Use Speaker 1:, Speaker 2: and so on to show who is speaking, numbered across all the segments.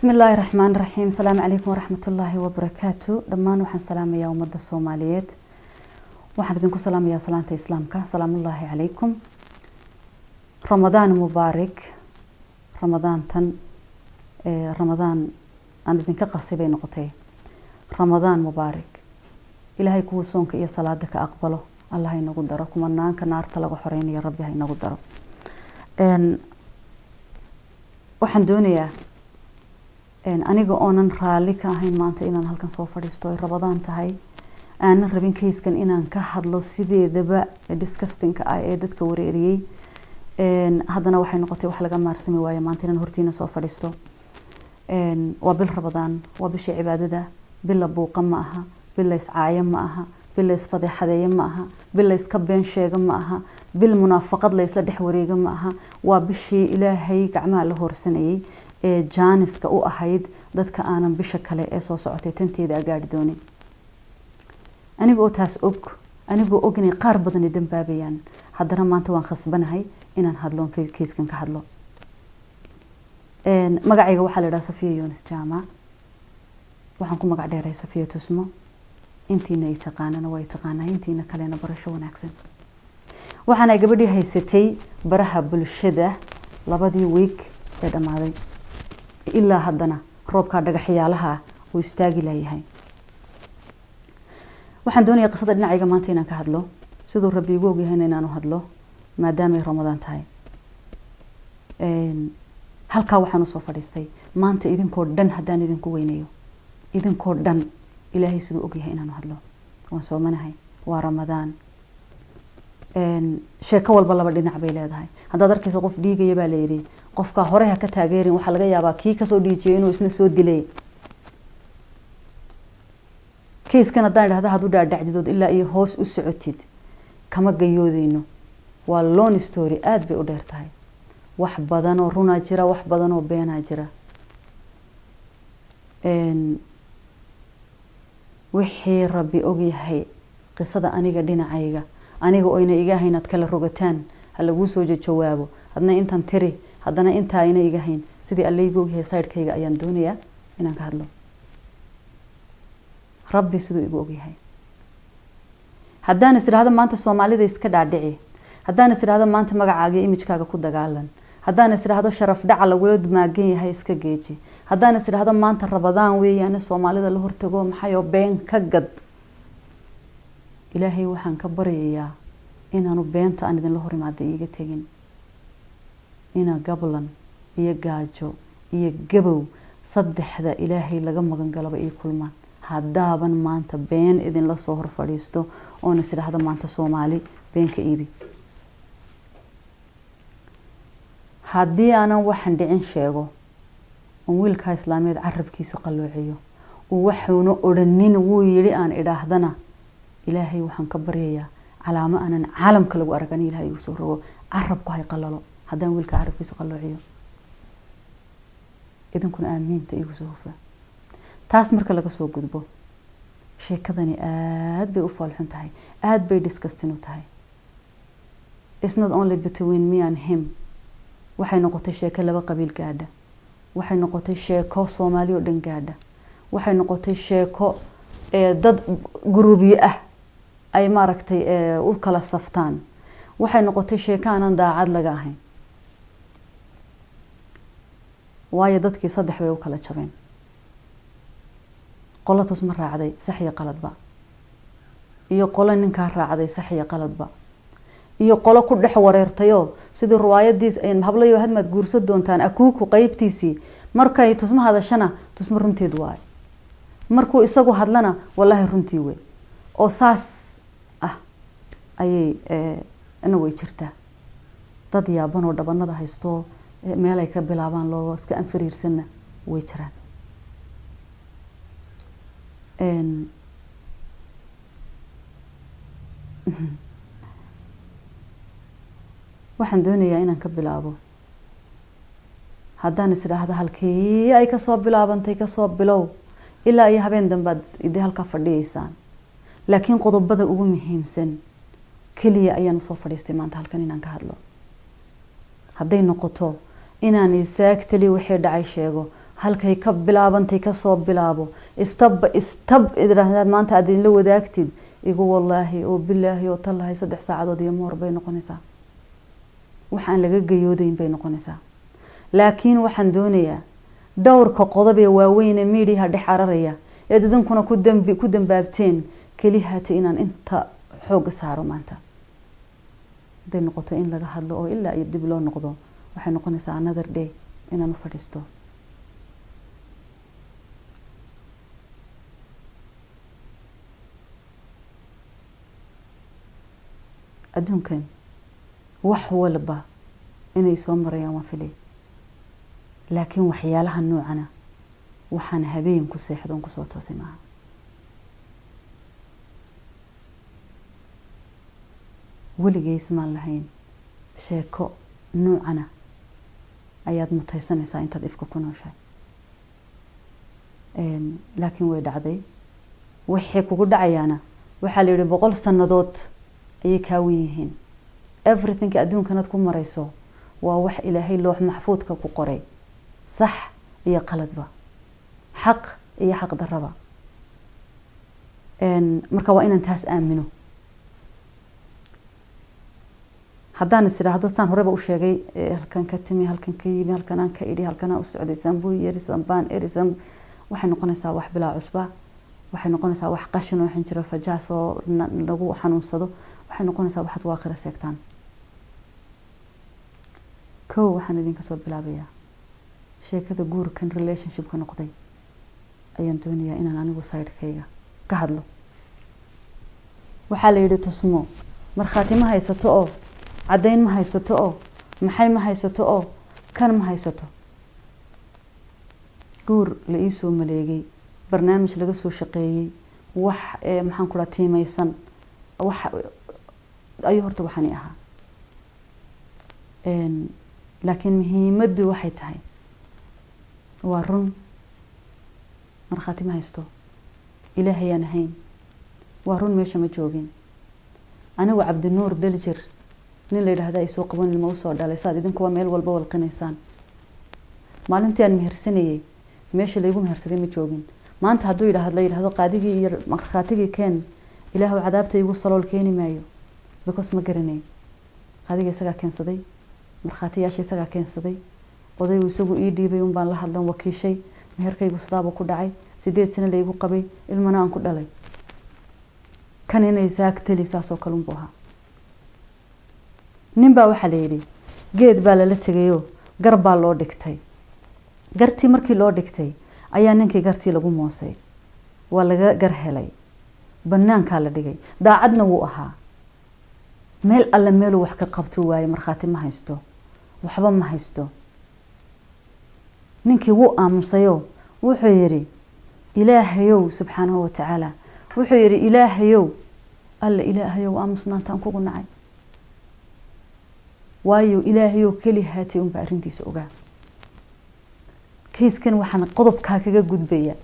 Speaker 1: بسم الله الرحمن الرحيم. السلام عليكم ورحمة الله وبركاته. دمان وحن سلام يا أمة الصوماليات وحن بدنكم سلام يا سلامة إسلامك. سلام الله عليكم. رمضان مبارك. رمضان أنا بدنك قصيبة نقطة. رمضان مبارك. إلهي كو صونك يا صلاتك أقبله. الله ينقدركم أنك نار تلقى حرين يا ربي هينقدرك. وحن دنيا aniga oonan raali ka ahayn maanta inaan halkan soo fadhiisto ay Ramadaan tahay aan rabin keyskan inaan ka hadlo sideedaba disgusting ah ee dadka wareeriyay haddana waxay noqotay wax laga maarsami waayo maanta inaan hortiina soo fadhiisto waa bil Ramadaan waa bishii cibaadada bil buuqa ma aha bil iscaaya ma aha bil isfadeexadeeya ma aha bil iska been sheega ma aha bil munaafaqad la isla dhex wareega ma aha waa bishii Ilaahay gacmaha la horsanayay ee jaaniska u ahayd dadka aanan bisha kale ee soo socotay tanteeda gaari doonin aniga oo taas og inay qaar badan ay dambaabayaan haddana maanta waan khasbanahay inaan hadlo keyskan ka hadlo magacayga waxaa la yiraahdaa Safiya Yunus Jaama waxaan ku magac dheeray Safiya Tusmo intiina ay taqaanana way taqaanaa intiina kalena barasho wanaagsan waxaan ay gabadhii haysatay baraha bulshada labadii week ee dhamaaday ilaa haddana roobka dhagaxyaalaha uu istaagi lahayn waxaan doonayaa qisada dhinacayga maanta inaan ka hadlo sidoo rabbi igu ogyahay inaan u hadlo maadaama ay Ramadaan tahay halka waxaan u soo fadhiistay maanta idinkoo dhan haddaan idinku weynayo idinkoo dhan Ilaahay sidoo ogyahay inaan u hadlo waan soomanahay waa Ramadaan sheeko walba laba dhinac bay leedahay haddaad arkayso qof dhiigaya baa la yiri qofka hore ha ka taageerin waxa laga yaabaa kii ka soo dhiijay inuu isna soo dilay keyskan haddaan idhaahdo had u dhaadhacdidood ilaa iyo hoos u socotid kama gayoodeyno waa long story aad bay u dheer tahay wax badan oo runa jira wax badan oo beenaa jira wixii rabbi ogyahay qisada aniga dhinacayga aniga oo ina iga hayn ad kala rogataan ha lagu soo jawaabo hadna intan tiri haddana inta ina iga hayn sidii Allaygu ogyahay side-kayga ayaan doonayaa inaan ka hadlo rabbi sidoo igu ogyahay haddaan isiraahdo maanta Soomaalida iska dhaadhici haddaan isiraahdo maanta magacaaga image-kaaga ku dagaalan haddaan isiraahdo sharaf dhaca lagu maagan yahay iska geeji haddaan isiraahdo maanta Ramadaan weeyaan Soomaalida la hortago maxay been ka gad Ilaahay waxaan ka baryayaa inaanu beenta aan idin la hor imaado iiga tagin ina gablan iyo gaajo iyo gabow saddexda Ilaahay laga magan galaba ay kulmaan haddaaban maanta been idin la soo hor fadhiisto oo nasiraahdo maanta Soomaali beenka iibi haddii aanan waxan dhicin sheego oo wiilka Islaameed carabkiisa qalloociyo oo waxuuna odhanin wuu yiri aan idhaahdana Ilaahay waxaan ka baryayaa calaamo aanan caalamka lagu aragani Ilaahay uu soo rogo carabku hay qalalo haddaan wiilka carabkiisa qalloociyo idinkuna aamiinta igu soo hufaa taas marka laga soo gudbo sheekadani aad bay u falxun tahay aad bay disgusting u tahay it's not only between me and him waxay noqotay sheeko laba qabiil gaadha waxay noqotay sheeko Soomaali oo dhan gaadha waxay noqotay sheeko dad guruubiye ah ay maaragtay u kala saftaan waxay noqotay sheeko aan daacad laga ahayn waayo dadkii saddex way u kala jabeen qolo tusma raacday sax iyo qaladba iyo qolo ninka raacday sax iyo qaladba iyo qolo ku dhex wareertayo sidii riwaayadiis ay hablayo hadmad guurso doontaan akuuku qaybtiisi markay tusma hadashana tusma runteed waay markuu isagu hadlana wallahi runtii way oo saas ayay ina way jirtaa dad yaaban oo dhabanada haysto meel ay ka bilaabaan loo iska anfariirsana way jiraan waxaan doonayaa inaan ka bilaabo haddaan isiraahdo halkii ay ka soo bilaabantay ka soo bilow ilaa iyo habeen dambe idii halka fadhiyeysaan laakiin qodobada ugu muhiimsan kaliya ayaan soo fadhiistay maanta halkan inaan ka hadlo hadday noqoto inaan exactly wixii dhacay sheego halkay ka bilaabantay ka soo bilaabo istab idraahdaad maanta aad la wadaagtid igu wallaahi oo bilaahi oo tallahay 3 saacadood iyo moor bay noqonaysaa waxaan laga gayoodayn bay noqonaysaa laakiin waxaan doonayaa dhowrka qodob ee waaweyn ee media dhex araraya ee dadankuna ku dambaabteen kaliyaati inaan inta xoog saaro maanta haday noqoto in laga hadlo oo ilaa iyo dib loo noqdo waxay noqonaysaa another day inaan u fadhiisto adduunkan wax walba inay soo marayaan waan filay laakiin waxyaalaha noocana waxaan habeen ku seexdoon ku soo toosay maaha weligeys maan lahayn sheeko noocana ayaad mutaysanaysaa intaad ifka ku nooshahay laakiin way dhacday wixii kugu dhacayaana waxaa la yidhi 100 sannadood ayay kaawan yihiin everything adduunkanaad ku marayso waa wax ilaahay loox maxfuudka ku qoray sax iyo qaladba xaq iyo xaq daraba marka waa inaan taas aamino haddaan isiraahdo staan horeba u sheegay halkan ka timi halkan ka yimi halkan aan ka idhi halkan aan u socday sanbuu yarisan baan erisan waxay noqonaysaa wax bilaa cusba waxay noqonaysaa wax qashin oo xinjiro fajaas oo lagu xanuunsado waxay noqonaysaa waxaad waa akhira seegtaan waxaan idinka soo bilaabayaa sheekada guurkan relationship ka noqday ayaan doonayaa inaan anigu side-kayga ka hadlo waxaa la yidhi tusmo markhaati ma haysato oo caddayn ma haysato oo maxay ma haysato oo kan ma haysato guur la ii soo maleegay barnaamij laga soo shaqeeyey wax maxaan kula tiimaysan wax ayuu horta waxani ahaa laakiin muhiimaddu waxay tahay waa run markhaati ma haysto ilaahayaan ahayn waa run meesha ma joogin anigu cabdinuur daljir nin la yidhaahda ay soo qaban ilmo u soo dhalay saad idinkuwa meel walba walqinaysaan maalintii aan mehersanayay meesha laygu mehersaday ma joogin maanta hadduu yidhaahdo qaadigii iyo markhaatigii keen ilaahu cadaabta igu salool keeni maayo because ma garanay qaadiga isagaa keensaday markhaatiyaasha isagaa keensaday odaygu isagu ii dhiibay un baan la hadlan wakiishay meherkaygu sidaaba ku dhacay 8 sano laygu qabay ilmana aan ku dhalay kan inay saagtali saasoo kale unbuu ahaa nin baa waxaa la yidhi geed baa lala tegayo gar baa loo dhigtay gartii markii loo dhigtay ayaa ninkii gartii lagu moosay waa laga gar helay banaankaa la dhigay daacadna wuu ahaa meel alla meeluu wax ka qabto waaye markhaati ma haysto waxba ma haysto ninkii wuu aamusayo wuxuu yidhi ilaahayow subxaanahu watacaala wuxuu yidhi ilaahayow alla ilaahayow aamusnaantaan kugu nacay waayo ilaahayow keli haatay unbaa arrintiisa ogaa kiiskan waxaan qodobkaa kaga gudbaya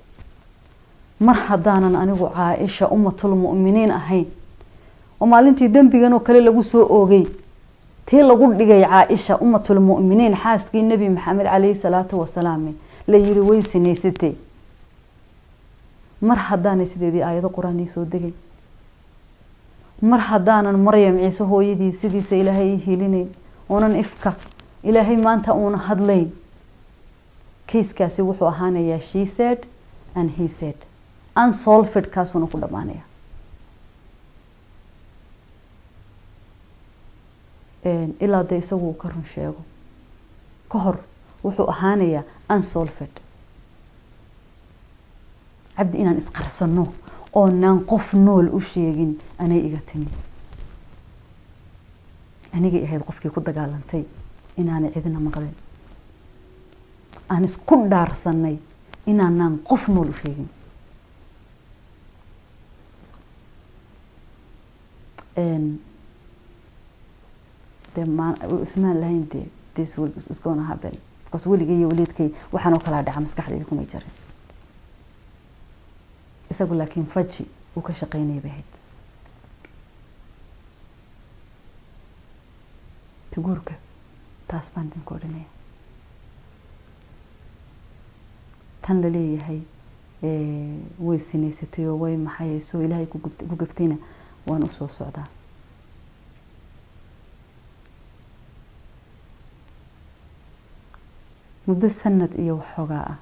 Speaker 1: mar haddaanan anigu caaisha ummatul mu'miniin ahayn oo maalintii dembigan oo kale lagu soo oogay tii lagu dhigay caaisha ummatul mu'miniin xaaskii nabi maxamed calayhi salaatu wasalaam la yiri way sinaysatay mar haddaanay sideedii aayado quraan soo degay mar haddaanan maryam ciise hooyadii sidiisa ilaahay hiilinayn oonan ifka ilaahay maanta uuna hadlayn kiiskaasi wuxuu ahaanayaa she said and he said unsolved kaasuna ku dhamaanaya ilaa de isagu ka run sheego ka hor wuxuu ahaanayaa unsolved cabdi inaan isqarsano oo naan qof nool u sheegin anay iga timi anigay ahayd qofkii ku dagaalantay inaanay cidina maqlin aan isku dhaarsanay inaanaan qof nool u sheegin ismaan lahayn de this is gonna happen because weligay iyo waliidkay waxaan oo kala dhaca maskaxdayda kuma jirin isagu laakiin faji uu ka shaqeynay bahayd guurka taas baan idinku odhanaya tan la leeyahay way sinaysatay oo way maxay soo ilaahay ku gaftayna waan u soo socdaa. muddo sanad iyo waxoogaa ah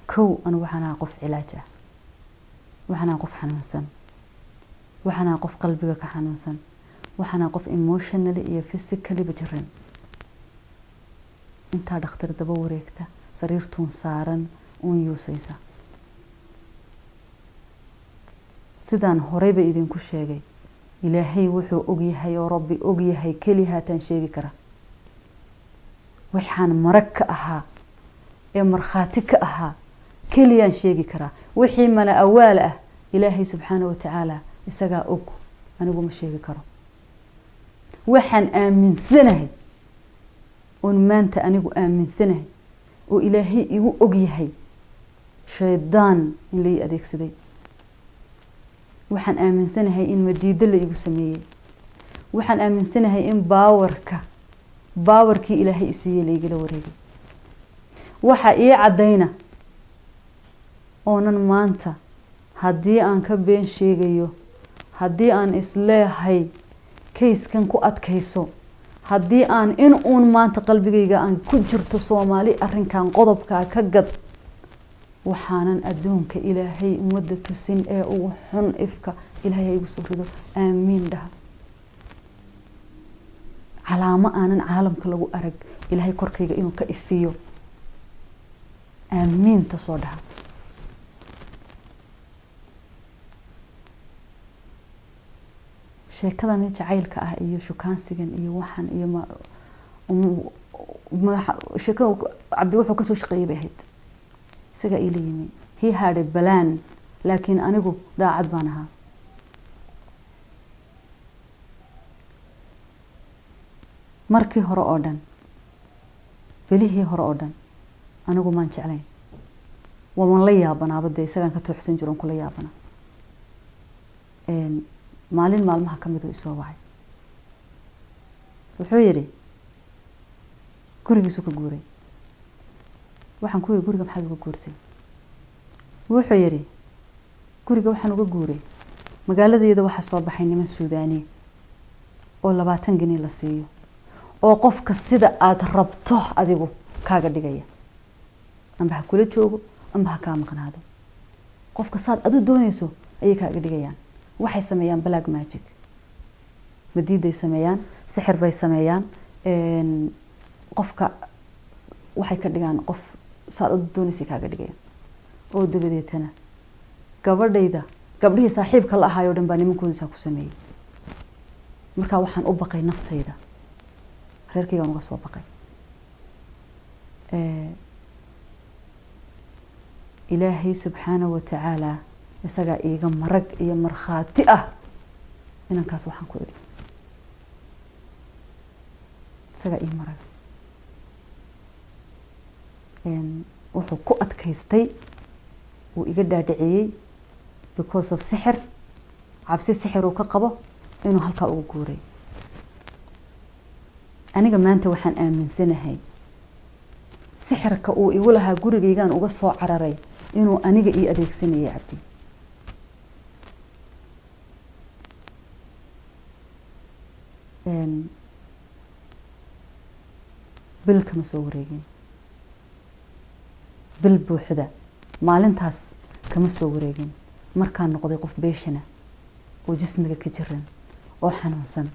Speaker 1: kow anu waxaan ahaa qof cilaaj ah, waxaan ahaa qof xanuunsan, waxaan ahaa qof qalbiga ka xanuunsan, waxaan ahaa qof emotionally iyo physically bajiran. intaa dhakhtar daba wareegta sariirtuun saaran uun yuusaysa. sidaan horeyba idinku sheegay ilaahay wuxuu ogyahay oo rabbi ogyahay keli haataan sheegi kara. waxaan marag ka ahaa ee markhaati ka ahaa keliyaan sheegi karaa. wixii mana awaal ah ilaahay subxaanahu watacaala isagaa og, anigu ma sheegi karo. waxaan aaminsanahay oon maanta anigu aaminsanahay oo ilaahay igu ogyahay shaydaan in la ii adeegsaday. waxaan aaminsanahay in madiido la igu sameeyey. waxaan aaminsanahay in baawarkii ilaahay isiiyey la igala wareegay. waxa ii caddayna oonan maanta haddii aan ka been sheegayo, haddii aan isleehay kayskan ku adkayso, haddii aan in uun maanta qalbigayga aan ku jirto Soomaali arrinkan qodobkaa ka gad, waxaanan adduunka ilaahay ummadda tusin ee ugu xun ifka ilaahay igu soo rido. aamiin dhaha. calaamo aanan caalamka lagu arag ilaahay korkayga inuu ka ifiyo. aamiinta soo dhaha. sheekadan jacaylka ah iyo shukaansigan iyo waxan iyo sheekada Cabdi wuxuu kasoo shaqeeyay bay ahayd. isaga ila yimi. he had a plan, laakiin anigu daacad baan ahaa. markii hore oo dhan, bilihii hore oo dhan anigu maan jeclayn. waan la yaabanaaba dee isagaan ka tooxsan jiro kula yaabana. maalin maalmaha ka mid uu isoo wacay. wuxuu yidhi gurigiisu ka guuray. waxaan ku yidhi guriga maxaad uga guurtay? wuxuu yidhi guriga waxaan uga guuray magaaladeeda waxaa soo baxay niman Suudaani oo 20 gini la siiyo oo qofka sida aad rabto adigu kaaga dhigaya. amba ha kula joogo amba ha kaa maqnaado. qofka saad adu doonayso ayay kaaga dhigayaan. waxay sameeyaan black magic. madiiday sameeyaan, sixir bay sameeyaan. qofka waxay ka dhigaan qof saad adu doonayso kaaga dhigayaan. oo dabadeetana gabdhihii saaxiibka la ahaayo dhan baa nimankoodiisa ku sameeyay. markaa waxaan u baqay naftayda. reerkaygaan uga soo baqay. ilaahay subxaanahu watacaala isagaa iiga marag iyo markhaati ah inankaas waxaan ku idhi. isagaa ii marag. wuxuu ku adkaystay wuu iga dhaadhiciyey because of sixir, cabsi sixir uu ka qabo inuu halkaa ugu guuray. aniga maanta waxaan aaminsanahay sixirka uu igu lahaa gurigaygaan uga soo cararay inuu aniga ii adeegsanayay Cabdi. bil kama soo wareegin. bil buuxda maalintaas kama soo wareegin. markaan noqday qof beeshana oo jismiga ka jiran oo xanuunsan.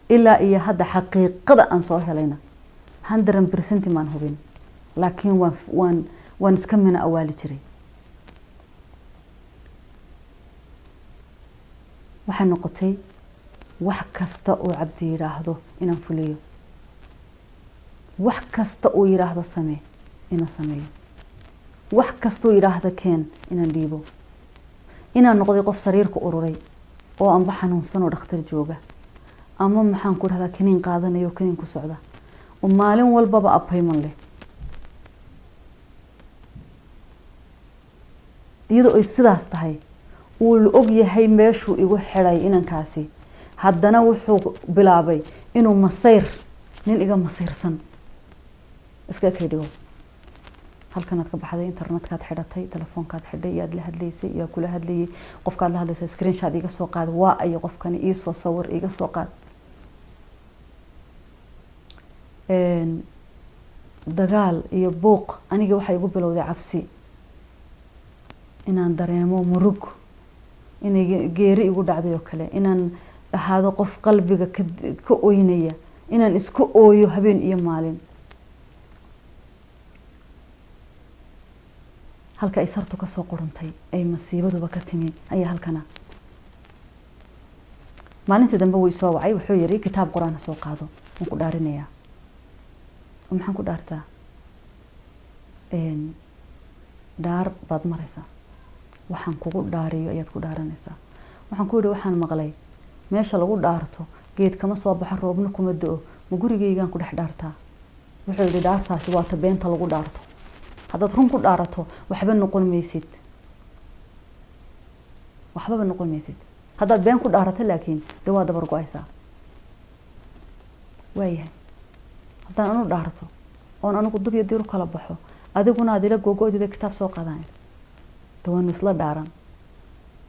Speaker 1: ilaa iyo hadda xaqiiqada aan soo helayna 100% maan hubin, laakiin waan iska mina awaali jiray. waxay noqotay wax kasta oo Cabdi yiraahdo inaan fuliyo. wax kasta oo yiraahdo samee inaan sameeyo. wax kasta oo yiraahdo keen inaan dhiibo. inaan noqday qof sariirka ururay oo aan xanuunsan oo dhakhtar jooga. ama maxaan ku dhahdaa kaniin qaadanayo kaniin ku socda oo maalin walbaba appointment leh. iyadoo ay sidaas tahay uu la og yahay meeshuu igu xidhay inankaasi, haddana wuxuu bilaabay inuu masayr nin iga masiirsan iska kaydhigo halkanaad ka baxday internetkaad xidhatay telefoonkaad xidhay iyo aad la hadlaysay iyo kula hadlayay qofkaad la hadlaysay screenshot iga soo qaad waa ay qofkani ii soo sawir iga soo qaad dagaal iyo buuq aniga waxa igu bilowday cabsi inaan dareemo murug inay geeri igu dhacday oo kale inaan ahaado qof qalbiga ka ooynaya inaan isku ooyo habeen iyo maalin halka ay sartu ka soo qorantay ay masiibaduba ka timi ayaa halkana maalintii dambe wuu soo wacay wuxuu yiri kitaab quraan soo qaado waan ku dhaarinayaa maxaan ku dhaartaa dhaar baad maraysaa waxaan kugu dhaariyo ayaad ku dhaaranaysaa waxaan ku yiri waxaan maqlay meesha lagu dhaarto geed kama soo baxo roobna kuma da'o ma gurigeygaan ku dhex dhaartaa wuxuu yiri dhaartaasi waa ta beenta lagu dhaarto haddaad run ku dhaarato waxba noqon maysid haddaad been ku dhaarato laakiin dee waa dabar go-aysaa waayahay haddaan anu dhaarto oon anigu dub iyo diir u kala baxo adiguna aad ila googojida kitaab soo qaadaan dee waanu isla dhaaran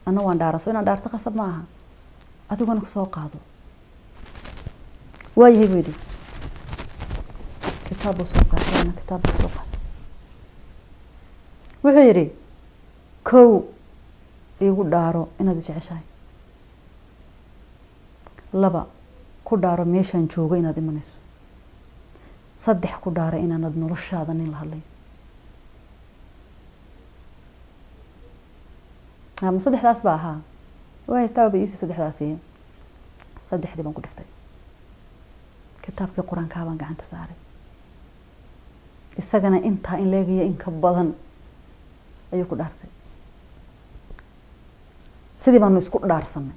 Speaker 1: anna waan dhaaran soo inaan dhaarto qasab ma aha adiguna soo qaado waayahay buu yidhi kitaab buu soo qaatay kitaab buu soo qaatay wuxuu yidhi kow igu dhaaro inaad jeceshahay 2 ku dhaaro meeshaan joogo inaad imanayso 3 ku dhaaro inaanad noloshaada nin la hadlay ama 3daas baa ahaa waa haystaa biisi 3daasi 3dii baan ku dhiftay kitaabkii quraanka baan gacanta saaray isagana inta in leegiyo in ka badan ayuu ku dhaartay sidii baanu isku dhaarsanay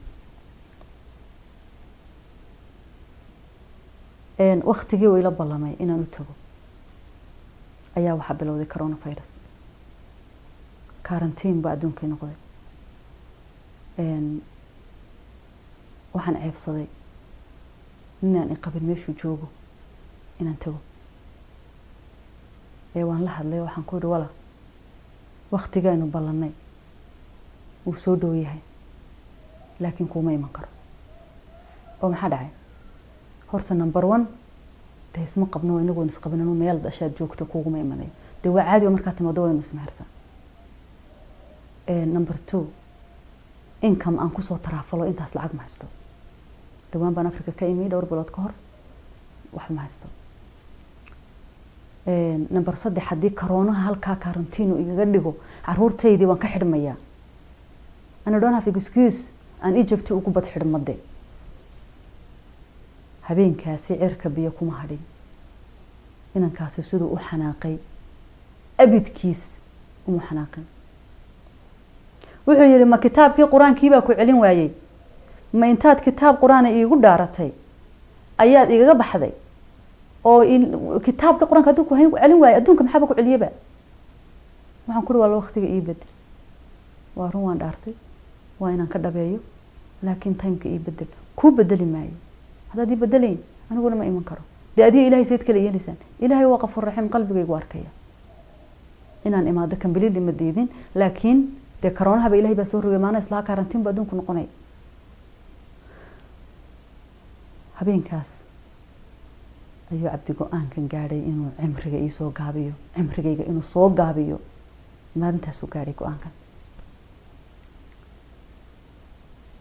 Speaker 1: waqtigii uu ila ballamay inaan u tago ayaa waxa bilowday coronavirus quarantine baa adduunka noqday waxaan ceebsaday inaan iqabin meeshuu joogo inaan tago waan la hadlay waxaan ku yiri wala waqtigaanu ballanay uu soo dhow yahay laakiin kuma iman karo oo maxaa dhacay horta number 1 isma qabno inagu is qabnano meel dashaad joogto kugu ma imanayo de waa caadi marka timaado waynu ismaarsan number 2 income aan ku soo taraafalo intaas lacag ma haysto dhawaan baan Afrika ka imid dhowr bilood ka hor wax ma haysto number 3 hadii corona halka quarantine igaga dhigo caruurtaydi waan ka xidhmayaa ana don't have excuse aan Egypt ugu bad xidhmade habeenkaasi cirka biyo kuma hadhin inankaasi sidoo u xanaaqay abidkiis uma xanaaqin wuxuu yiri ma kitaabkii quraankii baa ku celin waayay ma intaad kitaab quraan iigu dhaaratay ayaad igaga baxday oo in kitaabka quraanka adduunku hayn celin waayay adduunka maxaa ku celiyaba waxaan ku wala waqtiga ii bedel waa run waan dhaartay waa inaan ka dhabeeyo laakiin timeka ii bedel ku bedeli maayo هذا بدلين أنا أقول ما إيمان كرو دي أدي إلهي سيد كل إنسان إلهي واقف الرحيم قلبي يجوار كيا إن أنا إما ذكر بليل المديدين لكن ذكرونها بإلهي بسور وجمانا إصلاح كارنتين بدون كن قناي هبين كاس أيوة عبد القرآن كان قاري إنه عمر جاي سو قابيو عمر جاي إنه صو قابيو ما أنت سو قاري القرآن كان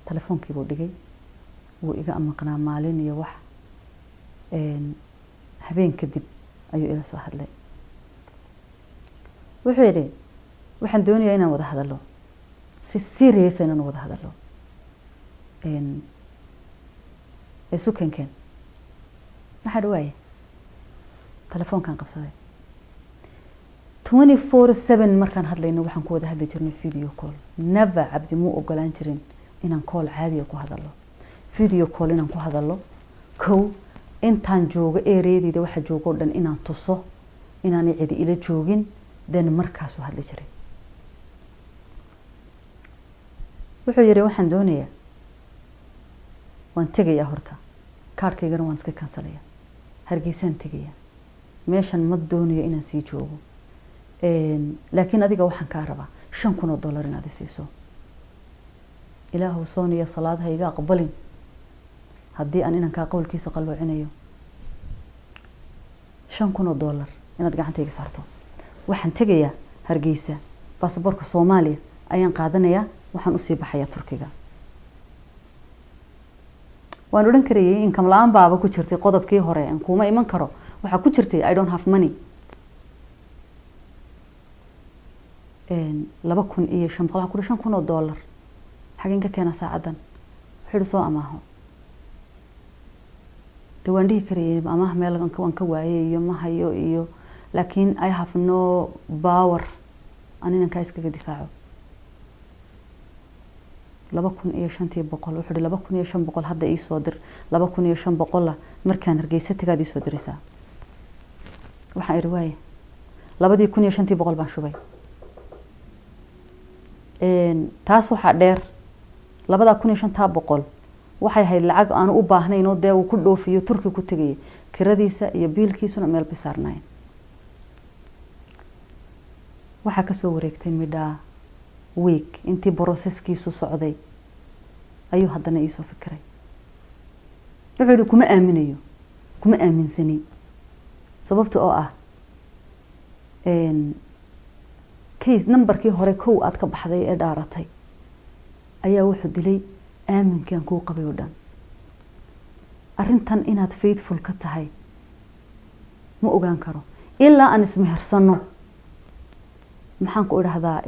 Speaker 1: تلفون كيبورد جاي وإيجا أما قناة مالين يوح هبين كدب أيو إلى سو هذا وحيري وحن دوني أنا وضع هذا له سيريس أنا وضع هذا له سكن كان نحن رواية تلفون كان قبصة 24/7 مركان هذا لأنه وحن كود هذا جرني فيديو كول نبى عبد مو أقولان جرين إن كول عادي أكو هذا له فيديو كول إن كو هذا له كو إنتان جوج إيريدي ده واحد جوجو دن إن تصو إن أنا عدي إلى جوجين دن مركز وهذا جري وحيري وحن دونية وانتجي يا هرتا كاركي جرو وانسك كنسلية hargeysaan tegaya meeshan ma doonayo inaan sii joogo laakiin adiga waxaan kaa rabaa $5,000 inaad i siiso ilaahu sooniya salaad ha iga aqbalin haddii aan inankaa qowlkiisa qalloocinayo $5,000 inaad gacantayga saarto waxaan tegayaa hargeysa baasaboorka Soomaaliya ayaan qaadanayaa waxaan u sii baxayaa Turkiga waan oran karayay in kamlaan baaba ku jirtay qodobkii hore aan kuma iman karo waxa ku jirtay I don't have money 2,500 waxa ku $5,000 xageen ka keena saacadan wuxuu soo amaaho waan dhihi karayay amaah meel aan ka waayay iyo ma hayo iyo laakiin I have no power anina ka iskaga difaaco 2,500 wuxuu 2,500 hadda ii soo dir 2,500 markaan Hargeysa tagaad ii soo diraysaa waxaan irwaay 2,500 baan shubay taas waxa dheer 2,500 waxay ahayd lacag aan u baahnayn oo dee uu ku dhoofiyo Turki ku tagay kiradiisa iyo biilkiisuna meel bisaarnayn waxa ka soo wareegtay midha week intii processkiisu socday ayuu haddana ii soo fikiray wuxuu kuma aaminsani sababta oo ah case numberkii hore kow aad ka baxday ee dhaaratay ayaa wuxuu dilay aaminkan ku qabay oo dhan arintan inaad faithful ka tahay ma ogaan karo ilaa aan ismehersano maxaan ku idhaahdaa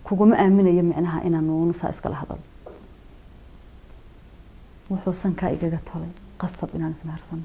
Speaker 1: kuguma aaminayo macnaha inaan nuunusa iskala hadalo wuxuu sanka igaga tolay qasab inaan ismehersano